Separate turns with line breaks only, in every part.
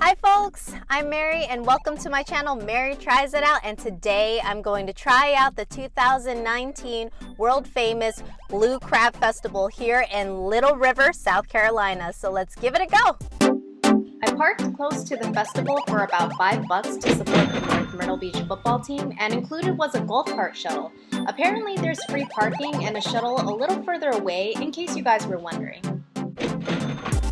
Hi folks, I'm Mary and welcome to my channel Mary Tries It Out, and today I'm going to try out the 2019 world famous Blue Crab Festival here in Little River, South Carolina. So let's give it a go. I parked close to the festival for about $5 to support the North Myrtle Beach football team, and included was a golf cart shuttle. Apparently there's free parking and a shuttle a little further away in case you guys were wondering.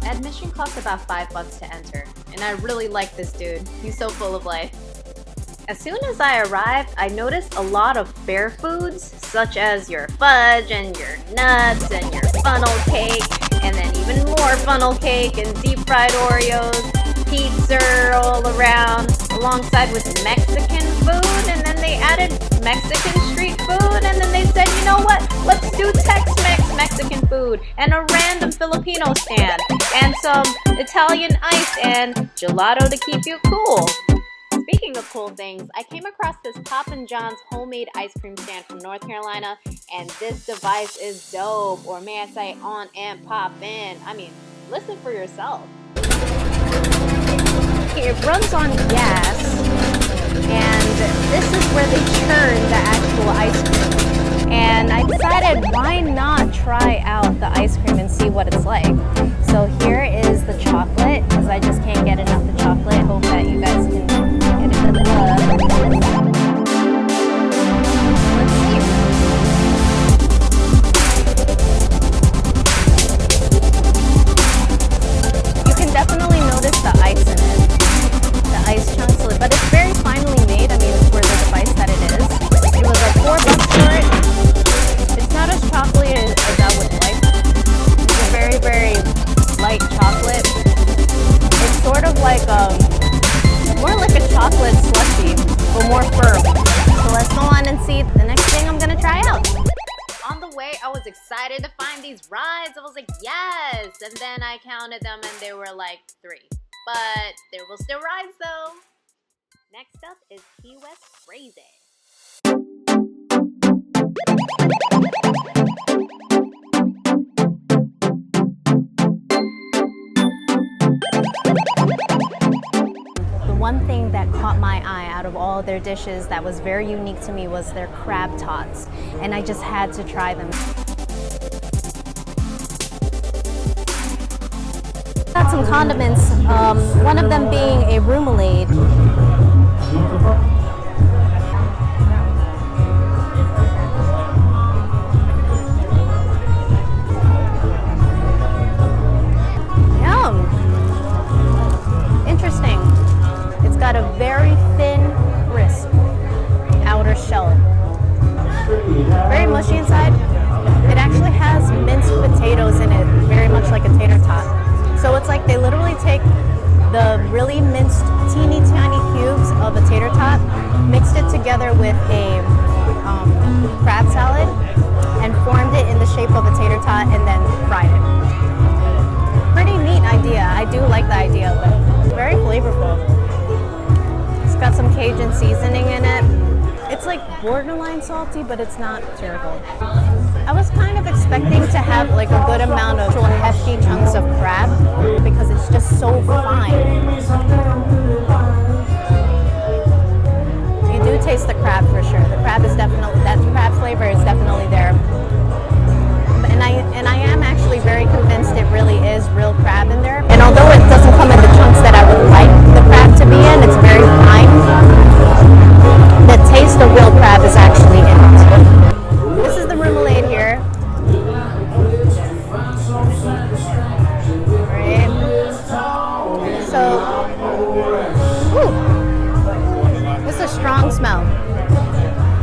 Admission costs about $5 to enter, and I really like this dude. He's so full of life. As soon as I arrived, I noticed a lot of fair foods, such as your fudge and your nuts and your funnel cake, and then even more funnel cake and deep fried Oreos, pizza all around, alongside with Mexican food, and then they added Mexican street food, and then they said, you know what, let's do Tex-Mex Mexican food, and a random Filipino stand, and some Italian ice, and gelato to keep you cool. Speaking of cool things, I came across this Poppin' John's homemade ice cream stand from North Carolina, and this device is dope, or may I say on and pop in. I mean, listen for yourself. It runs on gas, and this is where they churn the actual ice cream. And I decided, why not try out the ice cream and see what it's like. So here is the chocolate, because I just can't get enough of the chocolate. Hope that you guys can get it in the Let's see. You can definitely notice the ice in it. The ice chunks, but it's very finely made. I mean, for the device that it is. It was like $4 for it. It's not as chocolatey as I would like. It's a very, very light chocolate. It's sort of like more like a chocolate slushy, but more firm. So let's go on and see the next thing I'm gonna try out. On the way, I was excited to find these rides. I was like, yes! And then I counted them and they were like 3. But there will still rides though. Next up is Key West Crazy. One thing that caught my eye out of all their dishes that was very unique to me was their crab tots, and I just had to try them. Got some condiments, one of them being a remoulade. Got a very thin, crisp outer shell. Very mushy inside. It actually has minced potatoes in it, very much like a tater tot. So it's like they literally take the really minced teeny tiny cubes of a tater tot, mixed it together with a crab salad, and formed it in the shape of a tater tot and then fried it. Pretty neat idea. I do like the idea of it. Very flavorful. Got some Cajun seasoning in it. It's like borderline salty, but it's not terrible. I was kind of expecting to have like a good amount of hefty chunks of crab because it's just so fine. You do taste the crab for sure. The crab is definitely, that crab flavor is definitely there. And I am actually very convinced it really is real crab in there. And although it doesn't come in the chunks that I would like the crab to be in, it's very fine. The taste of real crab is actually in it. This is the remoulade here. Right. So, this is a strong smell.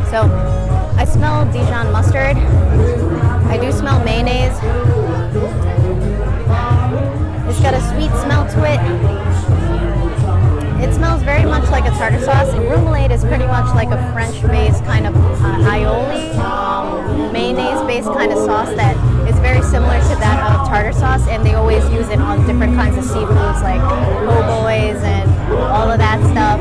So, I smell Dijon mustard. I do smell mayonnaise. It's got a sweet smell to it. It smells very much like a tartar sauce. And remoulade is pretty much like a French-based kind of aioli, mayonnaise-based kind of sauce that is very similar to that of tartar sauce. And they always use it on different kinds of seafoods like po' boys and all of that stuff,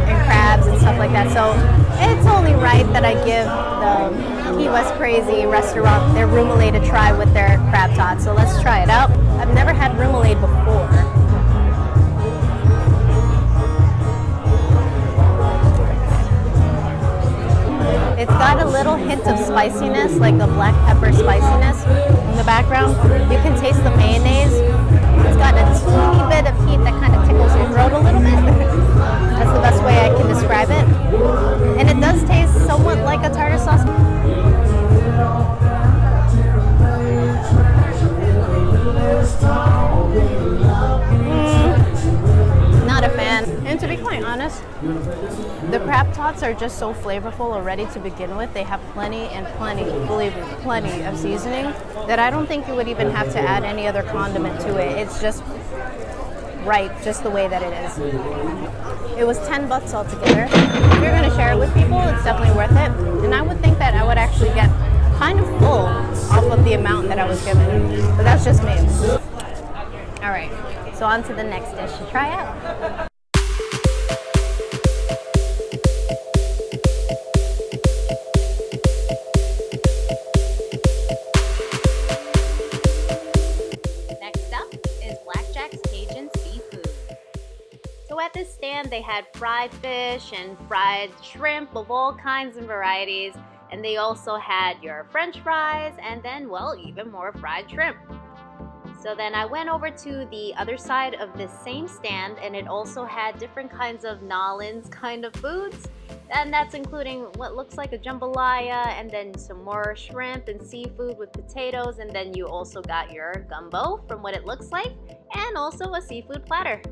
and crabs and stuff like that. So it's only right that I give the Key West Crazy restaurant their remoulade a try with their crab tots. So let's try it out. I've never had remoulade before. spiciness, like the black pepper spiciness in the background. You can taste the mayonnaise. It's got a teeny bit of heat that kind of tickles your throat a little bit. That's the best way I can describe it. And it does taste somewhat like a tartar sauce. Not a fan. And to be quite honest, the crab tots are just so flavorful already to begin with. They have plenty and plenty, believe me, plenty of seasoning that I don't think you would even have to add any other condiment to it. It's just right, just the way that it is. It was $10 altogether. If you're going to share it with people, it's definitely worth it. And I would think that I would actually get kind of full off of the amount that I was given. But that's just me. All right, so on to the next dish to try out. So at this stand, they had fried fish and fried shrimp of all kinds and varieties. And they also had your French fries and then, well, even more fried shrimp. So then I went over to the other side of this same stand, and it also had different kinds of Nolans kind of foods. And that's including what looks like a jambalaya, and then some more shrimp and seafood with potatoes. And then you also got your gumbo from what it looks like, and also a seafood platter.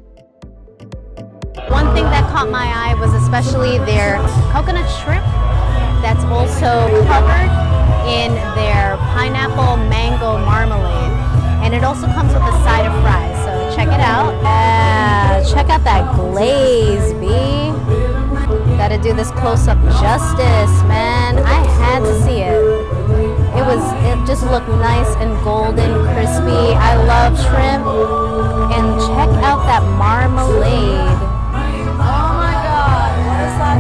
One thing that caught my eye was especially their coconut shrimp that's also covered in their pineapple mango marmalade. And it also comes with a side of fries, so check it out. Check out that glaze, B. Gotta do this close-up justice, man. I had to see it. It just looked nice and golden, crispy. I love shrimp. And check out that marmalade. Oh my God, what is that?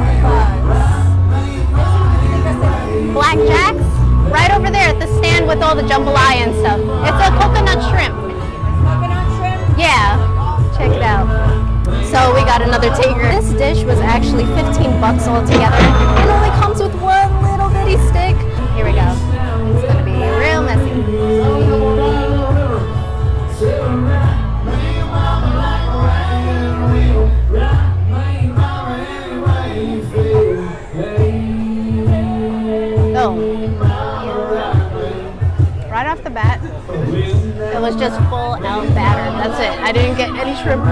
Blackjacks? Right over there at the stand with all the jambalaya and stuff. It's a coconut shrimp. Coconut shrimp? Yeah. Check it out. So we got another taker. This dish was actually $15 altogether. It only comes with one little bitty stick. Here we go. It's gonna be real messy. Right off the bat, it was just full out batter. That's it. I didn't get any shrimp.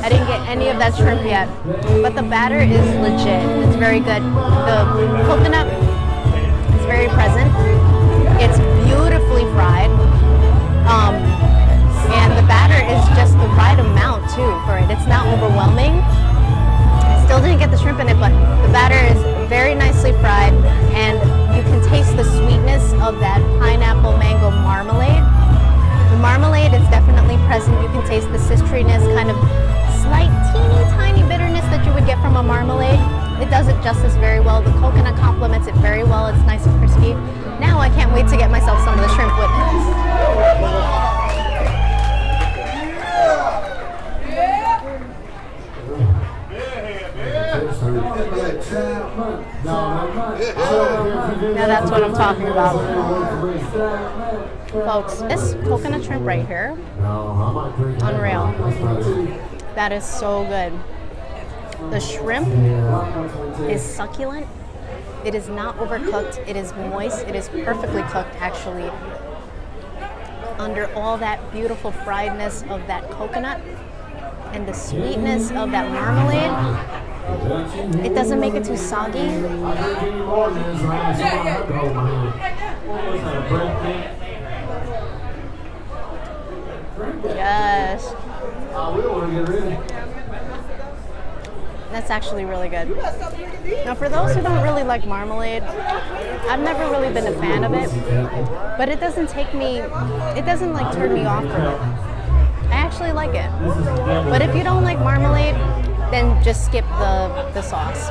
I didn't get any of that shrimp yet. But the batter is legit. It's very good. The coconut is very present. It's beautifully fried. And the batter is just the right amount too for it. It's not overwhelming. Still didn't get the shrimp in it, but the batter is very nicely fried, and you can taste the sweetness of that pineapple mango marmalade. The marmalade is definitely present. You can taste the citriness, kind of slight teeny tiny bitterness that you would get from a marmalade. It does it justice very well. The coconut complements it very well. It's nice and crispy. Now I can't wait to get myself some of the shrimp with it. Now that's what I'm talking about. Folks, this coconut shrimp right here, unreal. That is so good. The shrimp is succulent. It is not overcooked. It is moist. It is perfectly cooked, actually. Under all that beautiful friedness of that coconut and the sweetness of that marmalade. It doesn't make it too soggy. Yes. That's actually really good. Now for those who don't really like marmalade, I've never really been a fan of it, but it doesn't turn me off from it. I actually like it. But if you don't like marmalade, then just skip the sauce.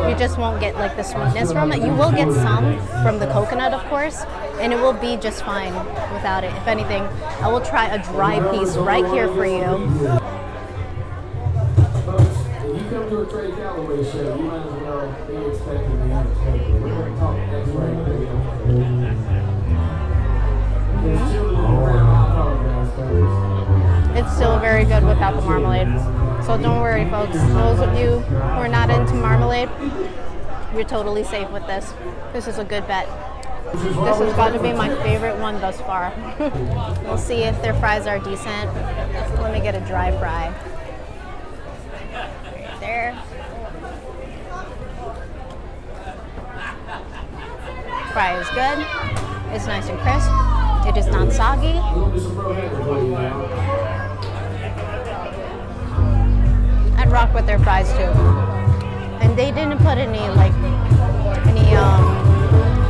You just won't get like the sweetness from it. You will get some from the coconut, of course, and it will be just fine without it. If anything, I will try a dry piece right here for you.
come to a Trey Calloway show, you might as well be expecting the unexpected. We're going to talk X-ray video. There's children around, I apologize, folks.
It's still very good without the marmalade. So don't worry, folks. Those of you who are not into marmalade, you're totally safe with this. This is a good bet. This has got to be my favorite one thus far. We'll see if their fries are decent. Let me get a dry fry. Right there. Fry is good. It's nice and crisp. It is not soggy. I'd rock with their fries too. And they didn't put any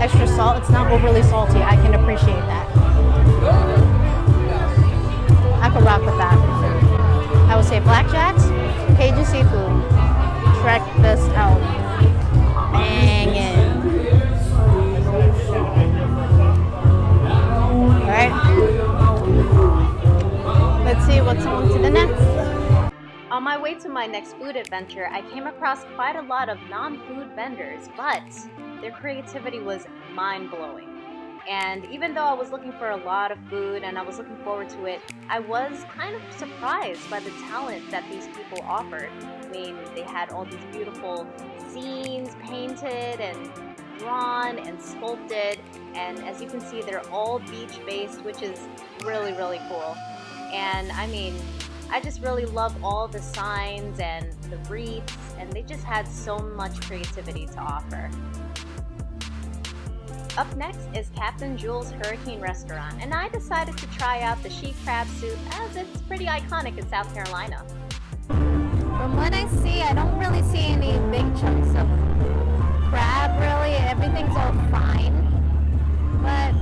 extra salt. It's not overly salty. I can appreciate that. I could rock with that. I would say blackjacks, Cajun seafood. Check this out. Bangin'. Alright. Let's see what's on to the next. On my way to my next food adventure, I came across quite a lot of non-food vendors, but their creativity was mind-blowing. And even though I was looking for a lot of food and I was looking forward to it, I was kind of surprised by the talent that these people offered. I mean, they had all these beautiful scenes painted and drawn and sculpted, and as you can see, they're all beach-based, which is really, really cool. And I mean, I just really love all the signs and the wreaths, and they just had so much creativity to offer. Up next is Captain Jules Hurricane Restaurant, and I decided to try out the she crab soup as it's pretty iconic in South Carolina. From what I see, I don't really see any big chunks of crab, really. Everything's all fine, but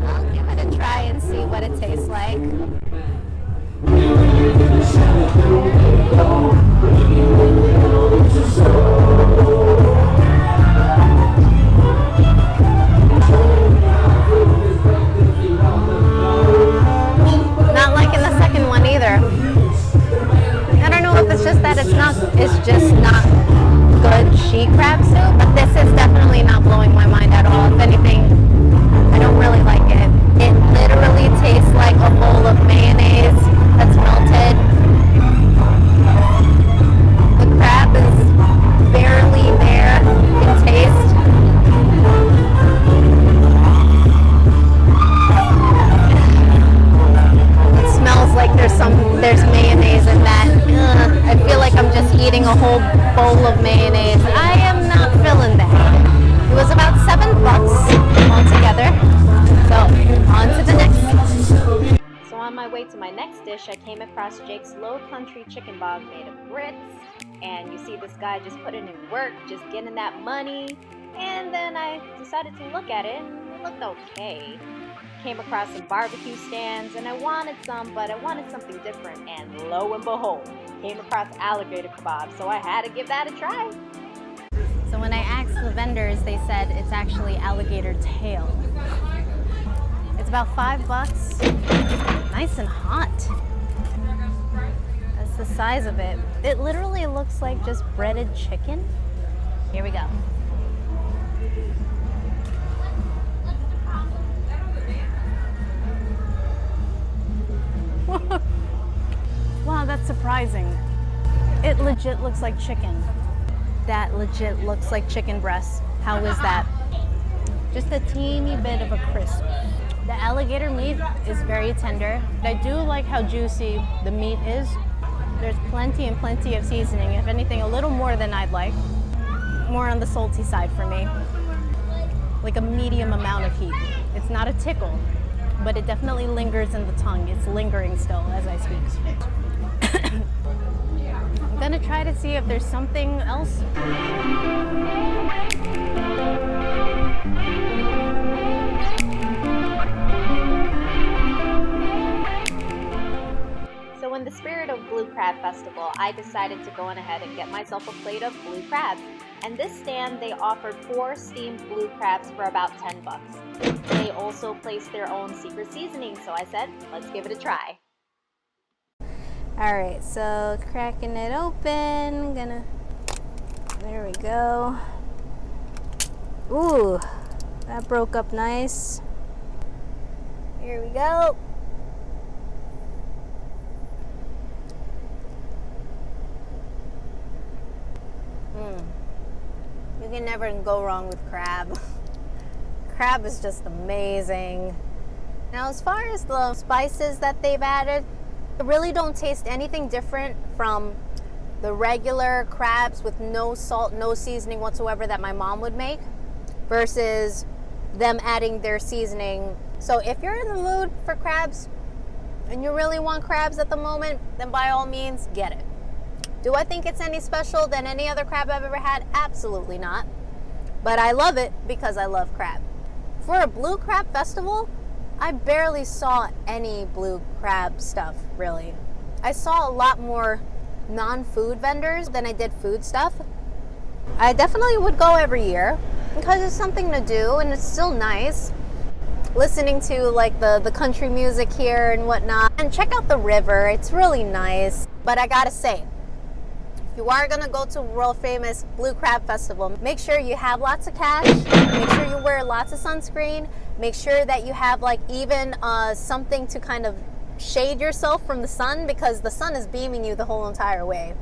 I'll give it a try and see what it tastes like. Not liking the second one either. I don't know if it's just that it's just not good she crab soup, but this is definitely not blowing my mind at all. If anything, I don't really like it. It literally tastes like a bowl of mayonnaise that's melted. The crab is barely there in taste. It smells like there's mayonnaise in that. I feel like I'm just eating a whole bowl of mayonnaise. I am not feeling that. It was about $7 altogether. So on to the next. So on my way to my next dish, I came across Jake's Low Country Chicken Bog made of grits. And you see this guy just putting in work, just getting that money. And then I decided to look at it, and it looked okay. Came across some barbecue stands, and I wanted some, but I wanted something different. And lo and behold, came across alligator kebabs, so I had to give that a try. So when I asked the vendors, they said it's actually alligator tail. It's about $5. Nice and hot. That's the size of it. It literally looks like just breaded chicken. Here we go. Wow, that's surprising. It legit looks like chicken. That legit looks like chicken breast. How is that? Just a teeny bit of a crisp. The alligator meat is very tender. I do like how juicy the meat is. There's plenty and plenty of seasoning. If anything, a little more than I'd like. More on the salty side for me. Like a medium amount of heat. It's not a tickle, but it definitely lingers in the tongue. It's lingering still as I speak. I'm gonna try to see if there's something else. So in the spirit of Blue Crab Festival, I decided to go on ahead and get myself a plate of blue crabs. And this stand, they offered 4 steamed blue crabs for about $10. They also placed their own secret seasoning, so I said, let's give it a try. All right, so cracking it open, there we go. Ooh, that broke up nice. Here we go. You can never go wrong with crab. Crab is just amazing. Now, as far as the spices that they've added, I really don't taste anything different from the regular crabs with no salt, no seasoning whatsoever that my mom would make versus them adding their seasoning. So if you're in the mood for crabs and you really want crabs at the moment, then by all means, get it. Do I think it's any special than any other crab I've ever had? Absolutely not. But I love it because I love crab. For a blue crab festival, I barely saw any blue crab stuff, really. I saw a lot more non-food vendors than I did food stuff. I definitely would go every year because it's something to do and it's still nice. Listening to like the country music here and whatnot. And check out the river, it's really nice. But I gotta say, if you are gonna go to world famous Blue Crab Festival, make sure you have lots of cash, make sure you wear lots of sunscreen, make sure that you have like even something to kind of shade yourself from the sun because the sun is beaming you the whole entire way.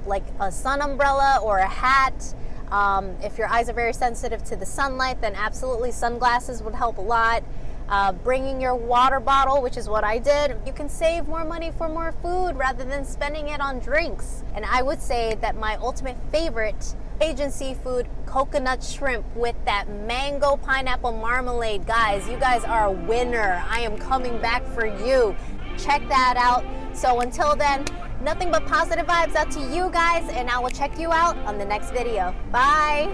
Like a sun umbrella or a hat. If your eyes are very sensitive to the sunlight, then absolutely sunglasses would help a lot. Bringing your water bottle, which is what I did. You can save more money for more food rather than spending it on drinks. And I would say that my ultimate favorite Cajun seafood coconut shrimp with that mango pineapple marmalade. Guys, you guys are a winner. I am coming back for you. Check that out. So until then, nothing but positive vibes out to you guys, and I will check you out on the next video. Bye.